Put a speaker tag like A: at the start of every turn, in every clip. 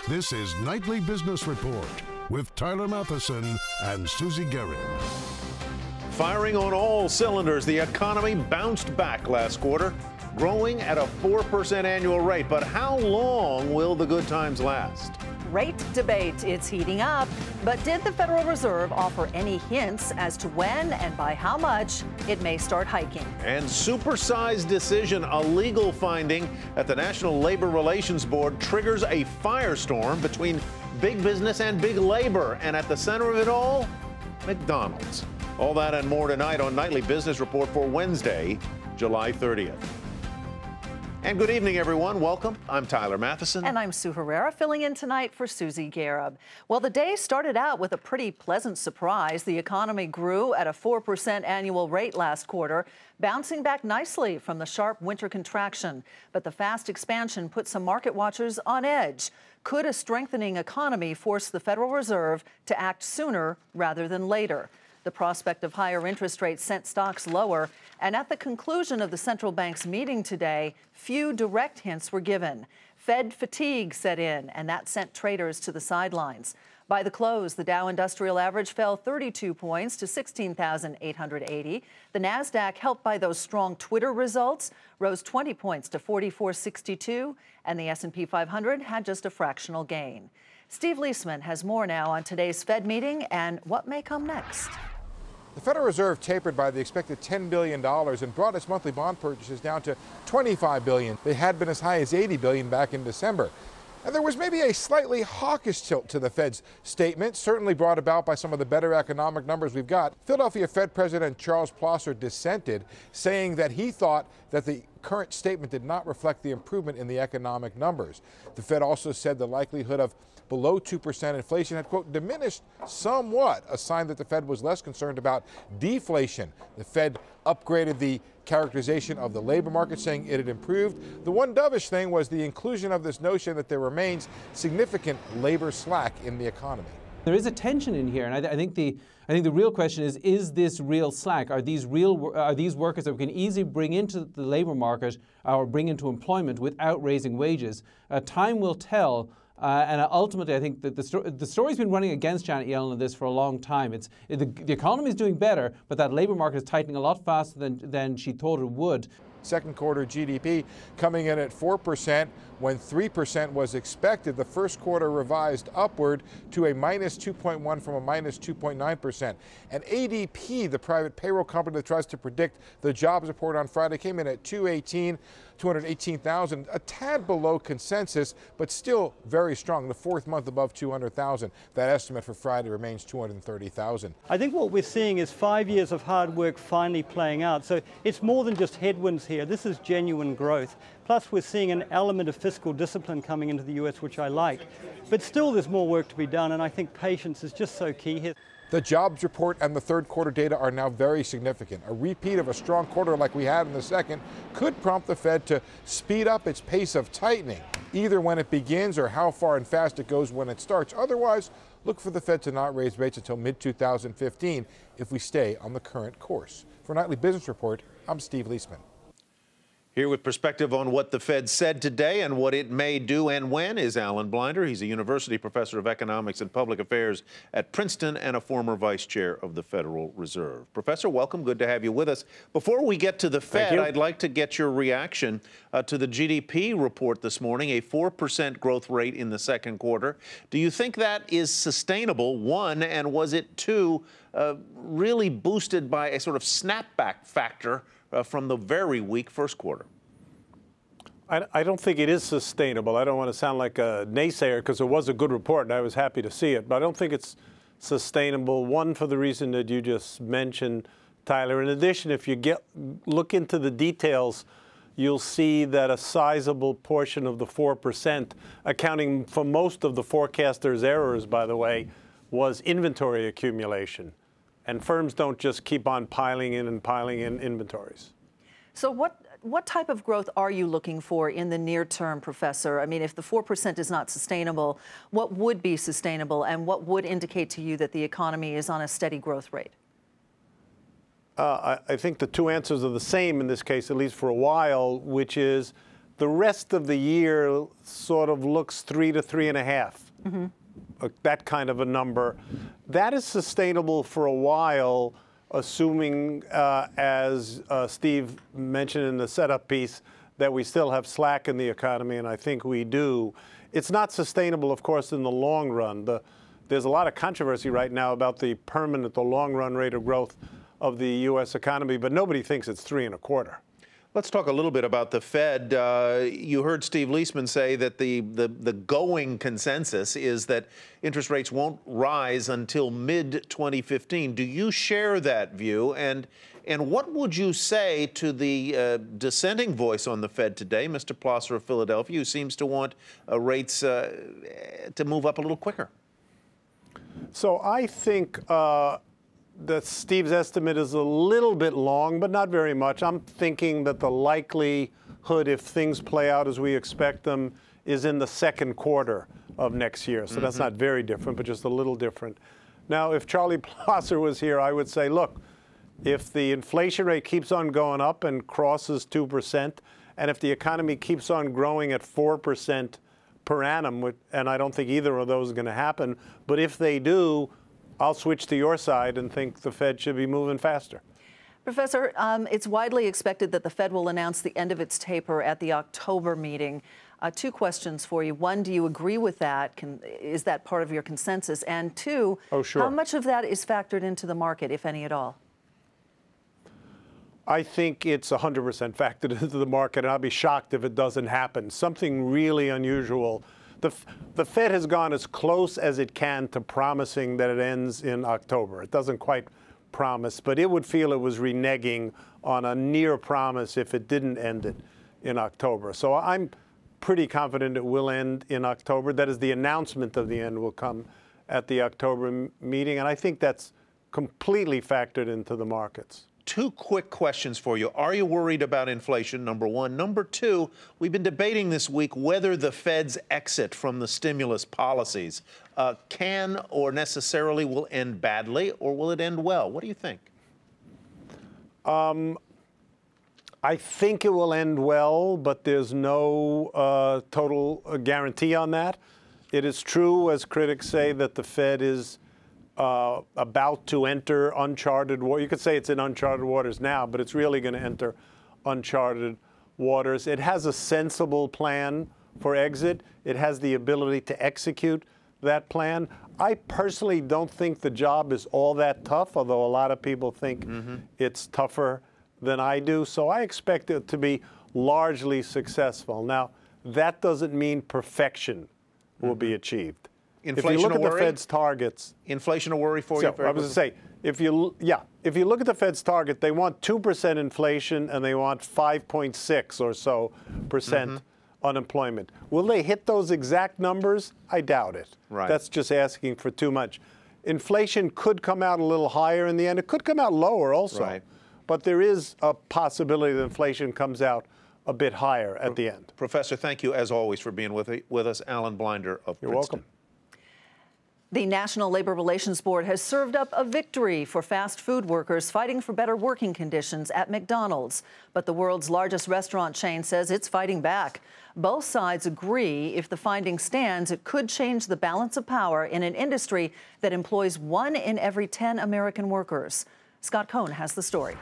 A: This is Nightly Business Report with Tyler Matheson and Susie Gehring.
B: Firing on all cylinders, the economy bounced back last quarter, growing at a 4% annual rate. But how long will the good times last?
C: Rate debate, it's heating up. But did the Federal Reserve offer any hints as to when and by how much it may start hiking?
B: And supersized decision, a legal finding at the National Labor Relations Board triggers a firestorm between big business and big labor. And at the center of it all, McDonald's. All that and more tonight on Nightly Business Report for Wednesday, July 30th. And good evening, everyone. Welcome. I'm Tyler Matheson.
C: And I'm Sue Herrera, filling in tonight for Susie Gehring. Well, the day started out with a pretty pleasant surprise. The economy grew at a 4% annual rate last quarter, bouncing back nicely from the sharp winter contraction. But the fast expansion put some market watchers on edge. Could a strengthening economy force the Federal Reserve to act sooner rather than later? The prospect of higher interest rates sent stocks lower, and at the conclusion of the central bank's meeting today, few direct hints were given. Fed fatigue set in, and that sent traders to the sidelines. By the close, the Dow Industrial Average fell 32 points to 16,880. The Nasdaq, helped by those strong Twitter results, rose 20 points to 4462, and the S&P 500 had just a fractional gain. Steve Leisman has more now on today's Fed meeting and what may come next.
D: The Federal Reserve tapered by the expected $10 billion and brought its monthly bond purchases down to $25 billion. They had been as high as $80 billion back in December. And there was maybe a slightly hawkish tilt to the Fed's statement, certainly brought about by some of the better economic numbers we've got. Philadelphia Fed President Charles Plosser dissented, saying that he thought that the current statement did not reflect the improvement in the economic numbers. The Fed also said the likelihood of below 2% inflation had, quote, diminished somewhat, a sign that the Fed was less concerned about deflation. The Fed upgraded the characterization of the labor market, saying it had improved. The one dovish thing was the inclusion of this notion that there remains significant labor slack in the economy.
E: There is a tension in here, and I think the real question is this real slack? Are these workers that we can easily bring into the labor market or bring into employment without raising wages? Time will tell. And ultimately, I think that the story's been running against Janet Yellen on this for a long time. The economy is doing better, but that labor market is tightening a lot faster than she thought it would.
D: Second quarter GDP coming in at 4% when 3% was expected. The first quarter revised upward to a minus 2.1 from a minus 2.9%. And ADP, the private payroll company that tries to predict the jobs report on Friday, came in at 218,000, a tad below consensus, but still very strong, the fourth month above 200,000. That estimate for Friday remains 230,000.
F: I think what we're seeing is 5 years of hard work finally playing out. So it's more than just headwinds here. This is genuine growth. Plus, we're seeing an element of fiscal discipline coming into the U.S., which I like. But still, there's more work to be done, and I think patience is just so key here.
D: The jobs report and the third quarter data are now very significant. A repeat of a strong quarter like we had in the second could prompt the Fed to speed up its pace of tightening, either when it begins or how far and fast it goes when it starts. Otherwise, look for the Fed to not raise rates until mid-2015 if we stay on the current course. For Nightly Business Report, I'm Steve Leisman.
B: Here with perspective on what the Fed said today and what it may do and when is Alan Blinder. He's a university professor of economics and public affairs at Princeton and a former vice chair of the Federal Reserve. Professor, welcome. Good to have you with us. Before we get to the Fed, I'd like to get your reaction to the GDP report this morning, a 4% growth rate in the second quarter. Do you think that is sustainable, one, and was it, two, really boosted by a sort of snapback factor from the very weak first quarter?
G: I don't think it is sustainable. I don't want to sound like a naysayer because it was a good report and I was happy to see it, but I don't think it's sustainable. One, for the reason that you just mentioned, Tyler. In addition, if you look into the details, you'll see that a sizable portion of the 4%, accounting for most of the forecasters' errors, by the way, was inventory accumulation. And firms don't just keep on piling in inventories.
C: So what type of growth are you looking for in the near term, Professor? I mean, if the 4% is not sustainable, what would be sustainable and what would indicate to you that the economy is on a steady growth rate?
G: I think the two answers are the same in this case, at least for a while, which is The rest of the year sort of looks 3 to 3.5, that kind of a number. That is sustainable for a while, assuming, as Steve mentioned in the setup piece, that we still have slack in the economy, and I think we do. It's not sustainable, of course, in the long run. There's a lot of controversy right now about the long-run rate of growth of the U.S. economy, but nobody thinks it's 3.25.
B: Let's talk a little bit about the Fed. You heard Steve Leisman say that the going consensus is that interest rates won't rise until mid-2015. Do you share that view? And what would you say to the dissenting voice on the Fed today, Mr. Plosser of Philadelphia, who seems to want rates to move up a little quicker?
G: So I think that Steve's estimate is a little bit long, but not very much. I'm thinking that the likelihood, if things play out as we expect them, is in the second quarter of next year. So that's not very different, but just a little different. Now, if Charlie Plosser was here, I would say, look, if the inflation rate keeps on going up and crosses 2%, and if the economy keeps on growing at 4% per annum, and I don't think either of those is going to happen, but if they do, I'll switch to your side and think the Fed should be moving faster.
C: Professor, it's widely expected that the Fed will announce the end of its taper at the October meeting. Two questions for you. One, do you agree with that? Is that part of your consensus? And two,
G: sure.
C: How much of that is factored into the market, if any at all?
G: I think it's 100% factored into the market, and I'll be shocked if it doesn't happen. Something really unusual. The Fed has gone as close as it can to promising that it ends in October. It doesn't quite promise, but it would feel it was reneging on a near promise if it didn't end it in October. So I'm pretty confident it will end in October. That is, the announcement of the end will come at the October meeting, and I think that's completely factored into the markets.
B: Two quick questions for you. Are you worried about inflation, number one? Number two, we've been debating this week whether the Fed's exit from the stimulus policies can or necessarily will end badly, or will it end well? What do you think?
G: I think it will end well, but there's no total guarantee on that. It is true, as critics say, that the Fed is about to enter uncharted waters. You could say it's in uncharted waters now, but it's really going to enter uncharted waters. It has a sensible plan for exit. It has the ability to execute that plan. I personally don't think the job is all that tough, although a lot of people think it's tougher than I do. So I expect it to be largely successful. Now, that doesn't mean perfection will be achieved.
B: Inflation
G: if you look at the Fed's targets,
B: inflation a worry for you?
G: I was going to say, if you look at the Fed's target, they want 2% inflation and they want 5.6 or so percent unemployment. Will they hit those exact numbers? I doubt it.
B: Right.
G: That's just asking for too much. Inflation could come out a little higher in the end. It could come out lower also.
B: Right.
G: But there is a possibility that inflation comes out a bit higher at the end.
B: Professor, thank you as always for being with us. Alan Blinder of
G: You're
B: Princeton.
G: welcome.
C: The National Labor Relations Board has served up a victory for fast food workers fighting for better working conditions at McDonald's. But the world's largest restaurant chain says it's fighting back. Both sides agree if the finding stands, it could change the balance of power in an industry that employs 1 in every 10 American workers. Scott Cohn has the story.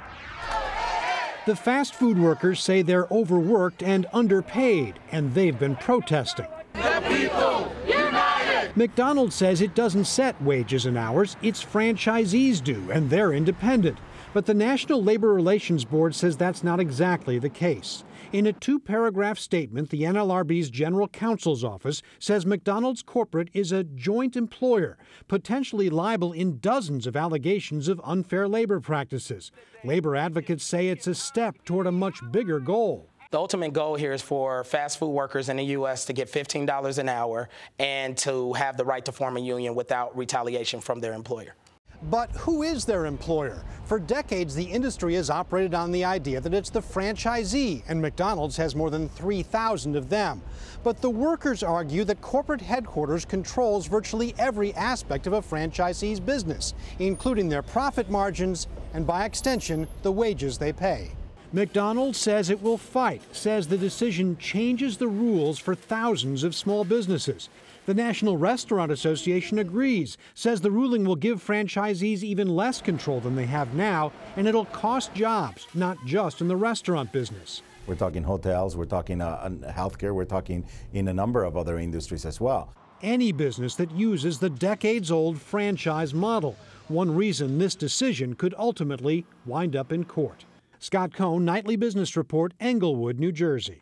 H: The fast food workers say they're overworked and underpaid, and they've been protesting.
I: The people united!
H: McDonald's says it doesn't set wages and hours, its franchisees do, and they're independent. But the National Labor Relations Board says that's not exactly the case. In a 2-paragraph statement, the NLRB's General Counsel's office says McDonald's corporate is a joint employer, potentially liable in dozens of allegations of unfair labor practices. Labor advocates say it's a step toward a much bigger goal.
J: The ultimate goal here is for fast food workers in the U.S. to get $15 an hour and to have the right to form a union without retaliation from their employer.
H: But who is their employer? For decades, the industry has operated on the idea that it's the franchisee, and McDonald's has more than 3,000 of them. But the workers argue that corporate headquarters controls virtually every aspect of a franchisee's business, including their profit margins and, by extension, the wages they pay. McDonald's says it will fight, says the decision changes the rules for thousands of small businesses. The National Restaurant Association agrees, says the ruling will give franchisees even less control than they have now, and it'll cost jobs, not just in the restaurant business.
K: We're talking hotels, we're talking healthcare, we're talking in a number of other industries as well.
H: Any business that uses the decades-old franchise model. One reason this decision could ultimately wind up in court. Scott Cohn, Nightly Business Report, Englewood, New Jersey.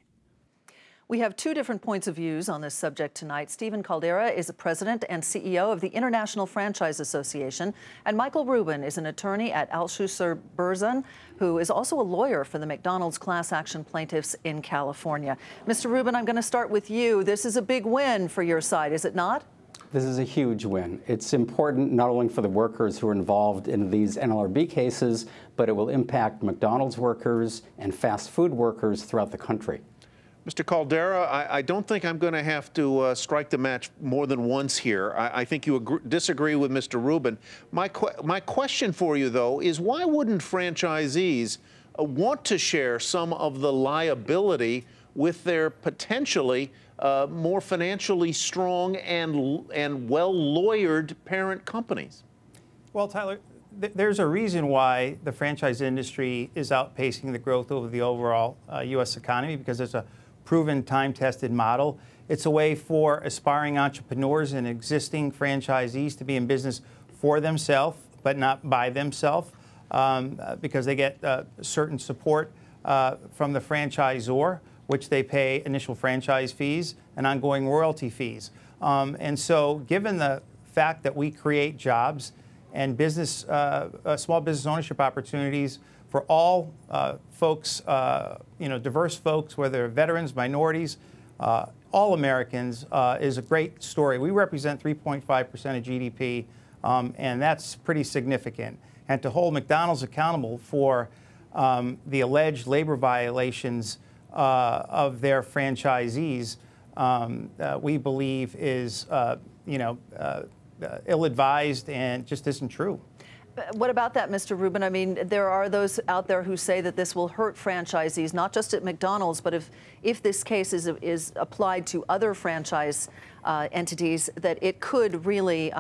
C: We have two different points of views on this subject tonight. Stephen Caldera is the president and CEO of the International Franchise Association, and Michael Rubin is an attorney at Althusser Berzon, who is also a lawyer for the McDonald's class action plaintiffs in California. Mr. Rubin, I'm going to start with you. This is a big win for your side, is it not?
L: This is a huge win. It's important not only for the workers who are involved in these NLRB cases, but it will impact McDonald's workers and fast food workers throughout the country.
B: Mr. Caldera, I don't think I'm going to have to strike the match more than once here. I think you disagree with Mr. Rubin. My question for you, though, is why wouldn't franchisees want to share some of the liability with their potentially more financially strong and well-lawyered parent companies?
M: Well, Tyler, there's a reason why the franchise industry is outpacing the growth of the overall U.S. economy, because it's a proven, time-tested model. It's a way for aspiring entrepreneurs and existing franchisees to be in business for themselves, but not by themselves, because they get certain support from the franchisor, which they pay initial franchise fees and ongoing royalty fees. And so given the fact that we create jobs and business, small business ownership opportunities for all folks, diverse folks, whether veterans, minorities, all Americans, is a great story. We represent 3.5% of GDP, and that's pretty significant. And to hold McDonald's accountable for the alleged labor violations of their franchisees, we believe is, ill-advised and just isn't true.
C: What about that, Mr. Rubin? I mean, there are those out there who say that this will hurt franchisees, not just at McDonald's, but if this case is applied to other franchise entities, that it could really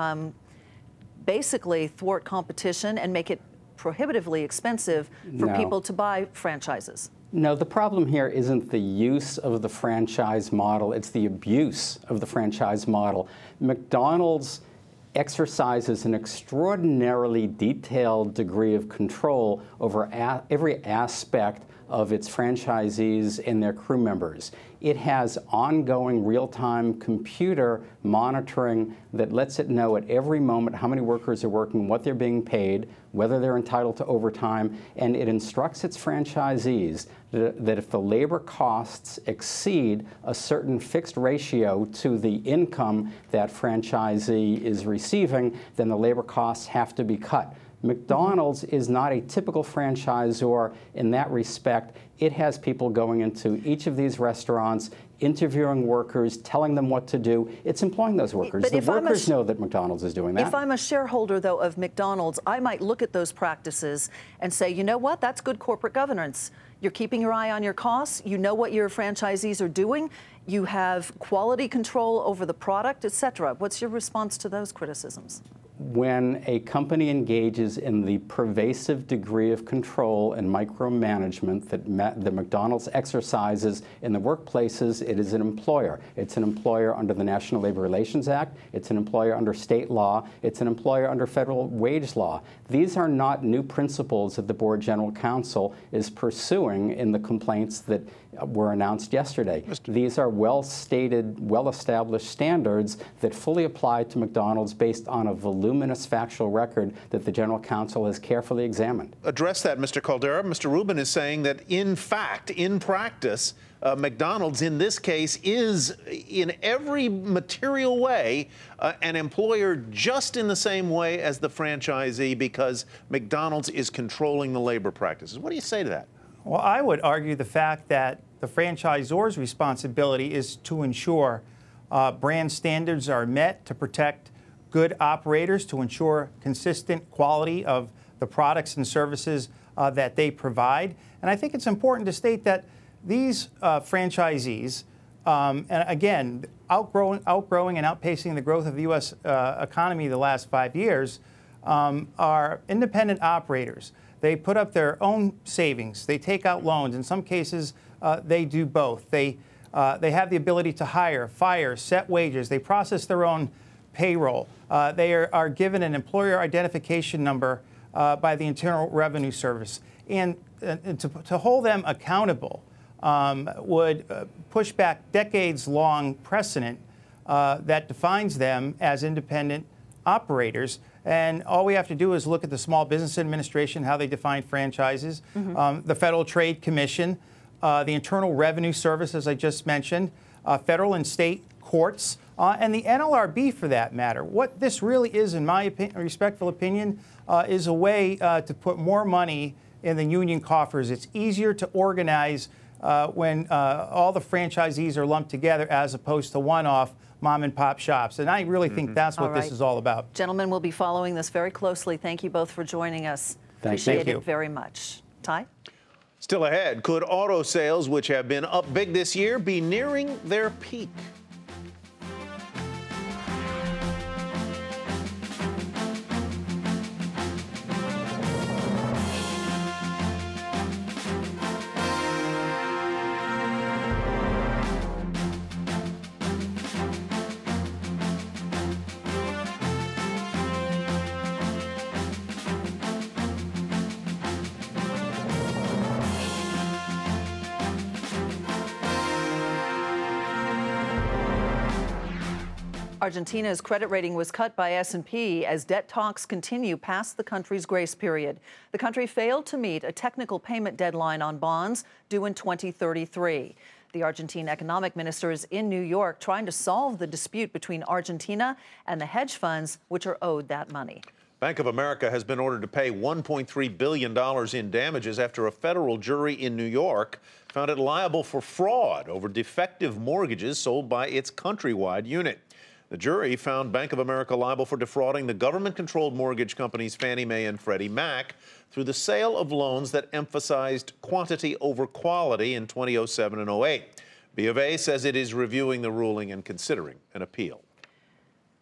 C: basically thwart competition and make it prohibitively expensive for people to buy franchises.
L: No, the problem here isn't the use of the franchise model, it's the abuse of the franchise model. McDonald's exercises an extraordinarily detailed degree of control over every aspect of its franchisees and their crew members. It has ongoing real-time computer monitoring that lets it know at every moment how many workers are working, what they're being paid, whether they're entitled to overtime, and it instructs its franchisees that if the labor costs exceed a certain fixed ratio to the income that franchisee is receiving, then the labor costs have to be cut. McDonald's is not a typical franchisor in that respect. It has people going into each of these restaurants, interviewing workers, telling them what to do. It's employing those workers. The workers know that McDonald's is doing that.
C: If I'm a shareholder, though, of McDonald's, I might look at those practices and say, you know what, that's good corporate governance. You're keeping your eye on your costs. You know what your franchisees are doing. You have quality control over the product, et cetera. What's your response to those criticisms?
L: When a company engages in the pervasive degree of control and micromanagement that McDonald's exercises in the workplaces, it is an employer. It's an employer under the National Labor Relations Act. It's an employer under state law. It's an employer under federal wage law. These are not new principles that the Board General Counsel is pursuing in the complaints that were announced yesterday. These are well-stated, well-established standards that fully apply to McDonald's based on a voluminous factual record that the General Counsel has carefully examined.
B: Address that, Mr. Caldera. Mr. Rubin is saying that, in fact, in practice, McDonald's, in this case, is in every material way an employer just in the same way as the franchisee, because McDonald's is controlling the labor practices. What do you say to that?
M: Well, I would argue the fact that the franchisor's responsibility is to ensure brand standards are met, to protect good operators, to ensure consistent quality of the products and services that they provide. And I think it's important to state that these franchisees, and again, outgrowing and outpacing the growth of the U.S. Economy the last 5 years, are independent operators. They put up their own savings. They take out loans. In some cases, they do both. They have the ability to hire, fire, set wages. They process their own payroll. They are given an employer identification number by the Internal Revenue Service. And to hold them accountable would push back decades-long precedent that defines them as independent operators. And all we have to do is look at the Small Business Administration, how they define franchises, the Federal Trade Commission, the Internal Revenue Service, as I just mentioned, federal and state courts, and the NLRB for that matter. What this really is, in my respectful opinion, is a way to put more money in the union coffers. It's easier to organize when all the franchisees are lumped together as opposed to one-off mom and pop shops. And I really think that's what this is all about.
C: Gentlemen, we'll be following this very closely. Thank you both for joining us. Appreciate it very much. Ty?
B: Still ahead, could auto sales, which have been up big this year, be nearing their peak?
C: Argentina's credit rating was cut by S&P as debt talks continue past the country's grace period. The country failed to meet a technical payment deadline on bonds due in 2033. The Argentine economic minister is in New York trying to solve the dispute between Argentina and the hedge funds which are owed that money.
B: Bank of America has been ordered to pay $1.3 billion in damages after a federal jury in New York found it liable for fraud over defective mortgages sold by its countrywide unit. The jury found Bank of America liable for defrauding the government-controlled mortgage companies Fannie Mae and Freddie Mac through the sale of loans that emphasized quantity over quality in 2007 and 08. B of A says it is reviewing the ruling and considering an appeal.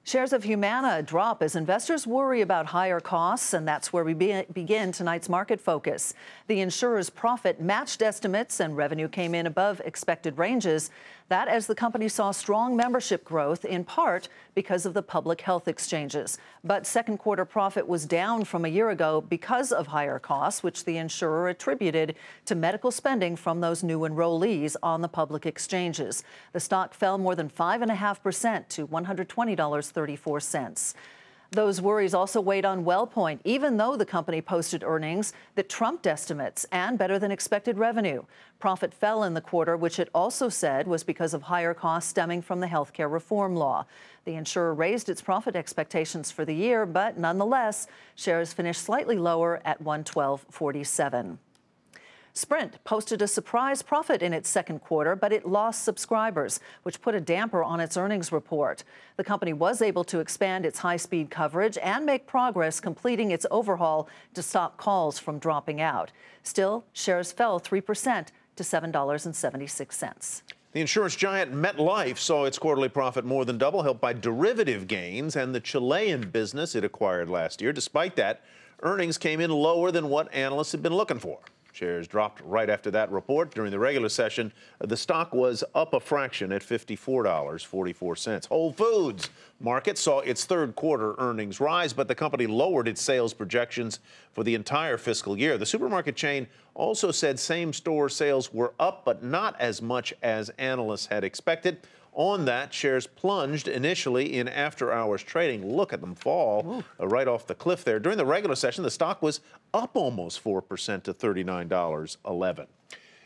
C: Shares of Humana drop as investors worry about higher costs, and that's where we begin tonight's market focus. The insurer's profit matched estimates and revenue came in above expected ranges. That as the company saw strong membership growth, in part because of the public health exchanges. But second quarter profit was down from a year ago because of higher costs, which the insurer attributed to medical spending from those new enrollees on the public exchanges. The stock fell more than 5.5% to $120.34. Those worries also weighed on WellPoint, even though the company posted earnings that trumped estimates and better than expected revenue. Profit fell in the quarter, which it also said was because of higher costs stemming from the healthcare reform law. The insurer raised its profit expectations for the year, but nonetheless, shares finished slightly lower at $112.47. Sprint posted a surprise profit in its second quarter, but it lost subscribers, which put a damper on its earnings report. The company was able to expand its high-speed coverage and make progress completing its overhaul to stop calls from dropping out. Still, shares fell 3% to $7.76.
B: The insurance giant MetLife saw its quarterly profit more than double, helped by derivative gains and the Chilean business it acquired last year. Despite that, earnings came in lower than what analysts had been looking for. Shares dropped right after that report. During the regular session, the stock was up a fraction at $54.44. Whole Foods Market saw its third quarter earnings rise, but the company lowered its sales projections for the entire fiscal year. The supermarket chain also said same-store sales were up, but not as much as analysts had expected. On that, shares plunged initially in after-hours trading. Look at them fall right off the cliff there. During the regular session, the stock was up almost 4% to $39.11.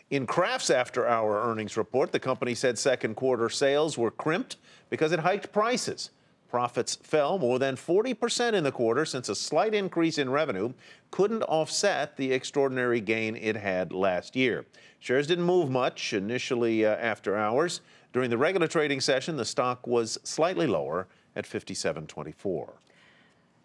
B: In Kraft's after-hour earnings report, the company said second quarter sales were crimped because it hiked prices. Profits fell more than 40% in the quarter since a slight increase in revenue couldn't offset the extraordinary gain it had last year. Shares didn't move much initially after hours. During the regular trading session, the stock was slightly lower at $57.24.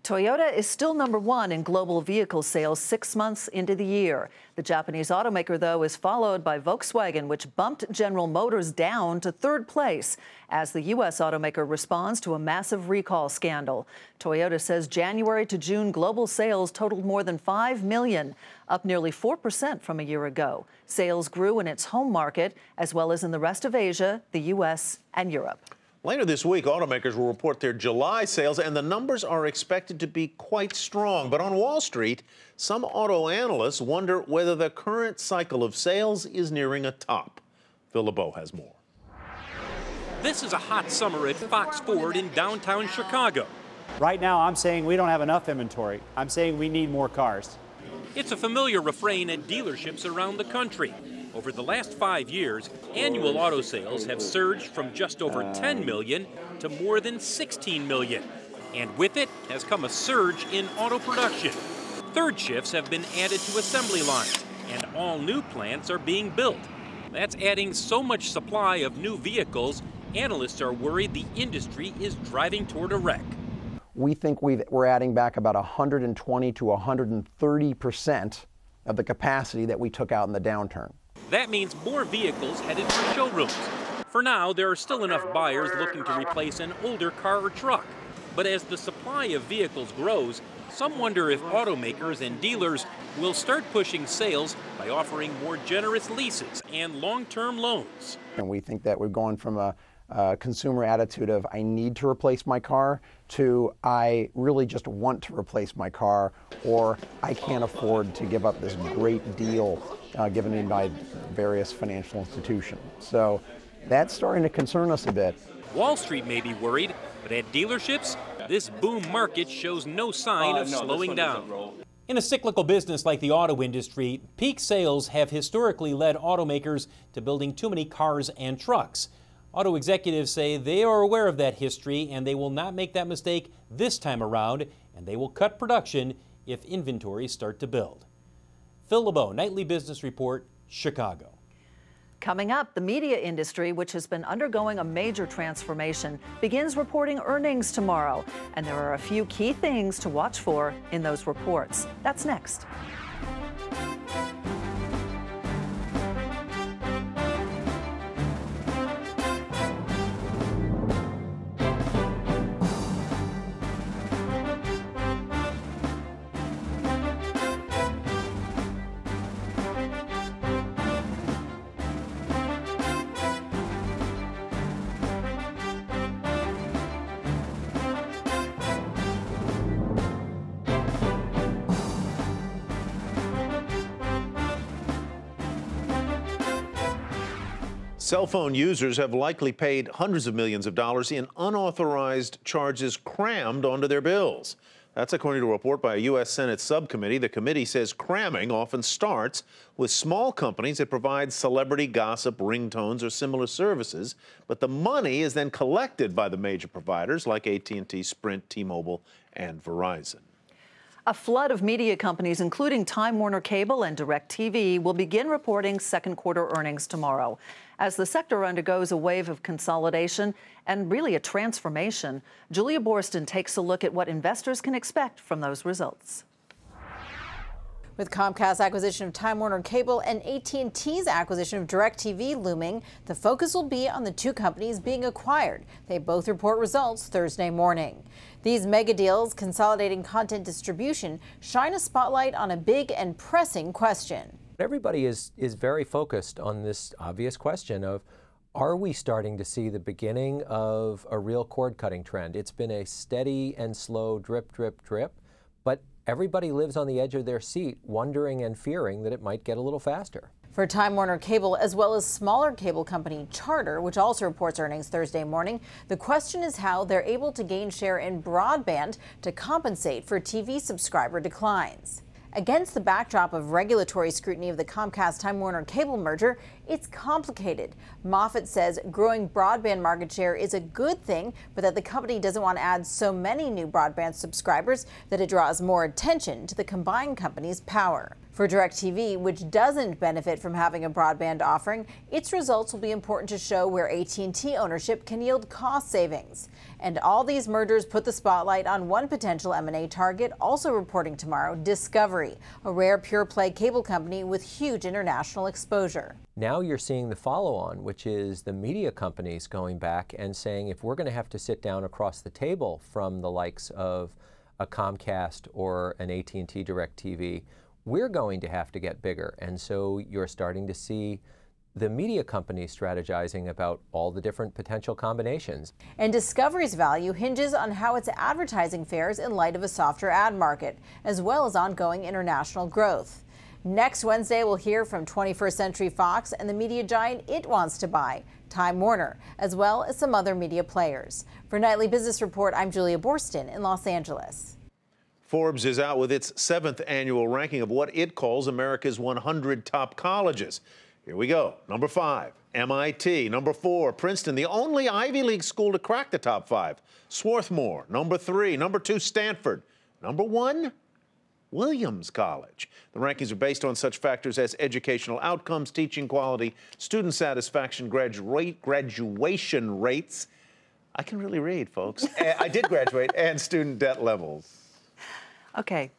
C: Toyota is still #1 in global vehicle sales 6 months into the year. The Japanese automaker, though, is followed by Volkswagen, which bumped General Motors down to 3rd place as the U.S. automaker responds to a massive recall scandal. Toyota says January to June global sales totaled more than 5 million, up nearly 4% from a year ago. Sales grew in its home market as well as in the rest of Asia, the U.S., and Europe.
B: Later this week, automakers will report their July sales, and the numbers are expected to be quite strong. But on Wall Street, some auto analysts wonder whether the current cycle of sales is nearing a top. Phil LeBeau has more.
N: This is a hot summer at Fox Ford in downtown Chicago.
O: Right now, I'm saying we don't have enough inventory. I'm saying we need more cars.
N: It's a familiar refrain at dealerships around the country. Over the last 5 years, annual auto sales have surged from just over 10 million to more than 16 million. And with it has come a surge in auto production. Third shifts have been added to assembly lines, and all new plants are being built. That's adding so much supply of new vehicles, analysts are worried the industry is driving toward a wreck.
P: We think we're adding back about 120 to 130% of the capacity that we took out in the downturn.
N: That means more vehicles headed for showrooms. For now, there are still enough buyers looking to replace an older car or truck. But as the supply of vehicles grows, some wonder if automakers and dealers will start pushing sales by offering more generous leases and long-term loans.
P: And we think that we're going from a consumer attitude of I need to replace my car to I really just want to replace my car, or I can't afford to give up this great deal given me by various financial institutions. So that's starting to concern us a bit.
N: Wall Street may be worried, but at dealerships, this boom market shows no sign of slowing down.
Q: In a cyclical business like the auto industry, peak sales have historically led automakers to building too many cars and trucks. Auto executives say they are aware of that history and they will not make that mistake this time around, and they will cut production if inventories start to build. Phil LeBeau, Nightly Business Report, Chicago.
C: Coming up, the media industry, which has been undergoing a major transformation, begins reporting earnings tomorrow. And there are a few key things to watch for in those reports. That's next.
B: Cell phone users have likely paid hundreds of millions of dollars in unauthorized charges crammed onto their bills. That's according to a report by a U.S. Senate subcommittee. The committee says cramming often starts with small companies that provide celebrity gossip, ringtones, or similar services, but the money is then collected by the major providers like AT&T, Sprint, T-Mobile, and Verizon.
C: A flood of media companies, including Time Warner Cable and DirecTV, will begin reporting second quarter earnings tomorrow. As the sector undergoes a wave of consolidation and really a transformation, Julia Borston takes a look at what investors can expect from those results.
R: With Comcast's acquisition of Time Warner Cable and AT&T's acquisition of DirecTV looming, the focus will be on the two companies being acquired. They both report results Thursday morning. These mega deals consolidating content distribution shine a spotlight on a big and pressing question.
S: Everybody is very focused on this obvious question of, are we starting to see the beginning of a real cord-cutting trend? It's been a steady and slow drip, drip, drip, but everybody lives on the edge of their seat, wondering and fearing that it might get a little faster.
R: For Time Warner Cable, as well as smaller cable company Charter, which also reports earnings Thursday morning, the question is how they're able to gain share in broadband to compensate for TV subscriber declines. Against the backdrop of regulatory scrutiny of the Comcast-Time Warner Cable merger, it's complicated. Moffett says growing broadband market share is a good thing, but that the company doesn't want to add so many new broadband subscribers that it draws more attention to the combined company's power. For DirecTV, which doesn't benefit from having a broadband offering, its results will be important to show where AT&T ownership can yield cost savings. And all these mergers put the spotlight on one potential M&A target, also reporting tomorrow, Discovery, a rare pure-play cable company with huge international exposure.
S: Now you're seeing the follow-on, which is the media companies going back and saying, if we're going to have to sit down across the table from the likes of a Comcast or an AT&T DirecTV, we're going to have to get bigger. And so you're starting to see the media companies strategizing about all the different potential combinations.
R: And Discovery's value hinges on how its advertising fares in light of a softer ad market, as well as ongoing international growth. Next Wednesday, we'll hear from 21st Century Fox and the media giant it wants to buy, Time Warner, as well as some other media players. For Nightly Business Report, I'm Julia Borston in Los Angeles.
B: Forbes is out with its 7th annual ranking of what it calls America's 100 top colleges. Here we go. Number 5, MIT. Number 4, Princeton, the only Ivy League school to crack the top 5. Swarthmore. Number 3. Number 2, Stanford. Number 1, Williams College. The rankings are based on such factors as educational outcomes, teaching quality, student satisfaction, graduation rates. I can really read, folks. I did graduate, and student debt levels.
C: Okay.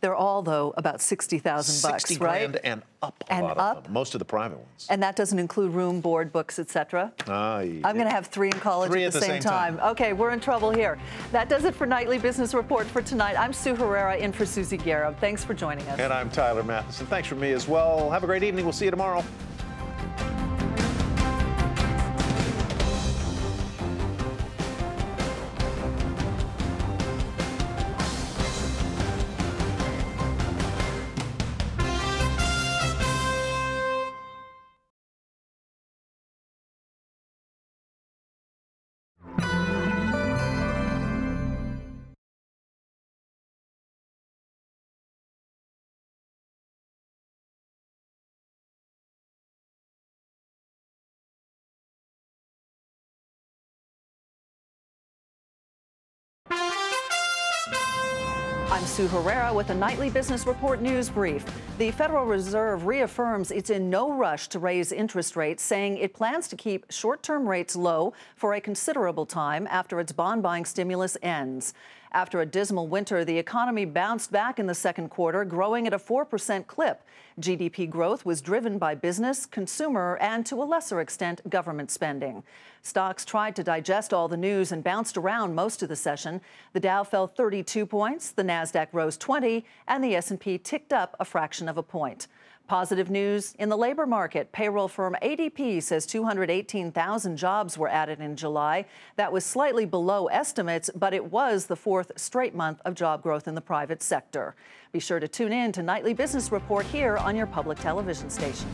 C: They're all, though, about $60,000 bucks,
B: 60
C: right?
B: grand and up, a lot of them. Most of the private ones.
C: And that doesn't include room, board, books, etc. I'm going to have 3 in college at the same time. Okay, we're in trouble here. That does it for Nightly Business Report for tonight. I'm Sue Herrera in for Susie Gareb. Thanks for joining us.
B: And I'm Tyler Matheson. Thanks from me as well. Have a great evening. We'll see you tomorrow.
C: I'm Sue Herrera with a Nightly Business Report news brief. The Federal Reserve reaffirms it's in no rush to raise interest rates, saying it plans to keep short-term rates low for a considerable time after its bond-buying stimulus ends. After a dismal winter, the economy bounced back in the second quarter, growing at a 4% clip. GDP growth was driven by business, consumer, and to a lesser extent, government spending. Stocks tried to digest all the news and bounced around most of the session. The Dow fell 32 points, the Nasdaq rose 20, and the S&P ticked up a fraction of a point. Positive news in the labor market. Payroll firm ADP says 218,000 jobs were added in July. That was slightly below estimates, but it was the 4th straight month of job growth in the private sector. Be sure to tune in to Nightly Business Report here on your public television station.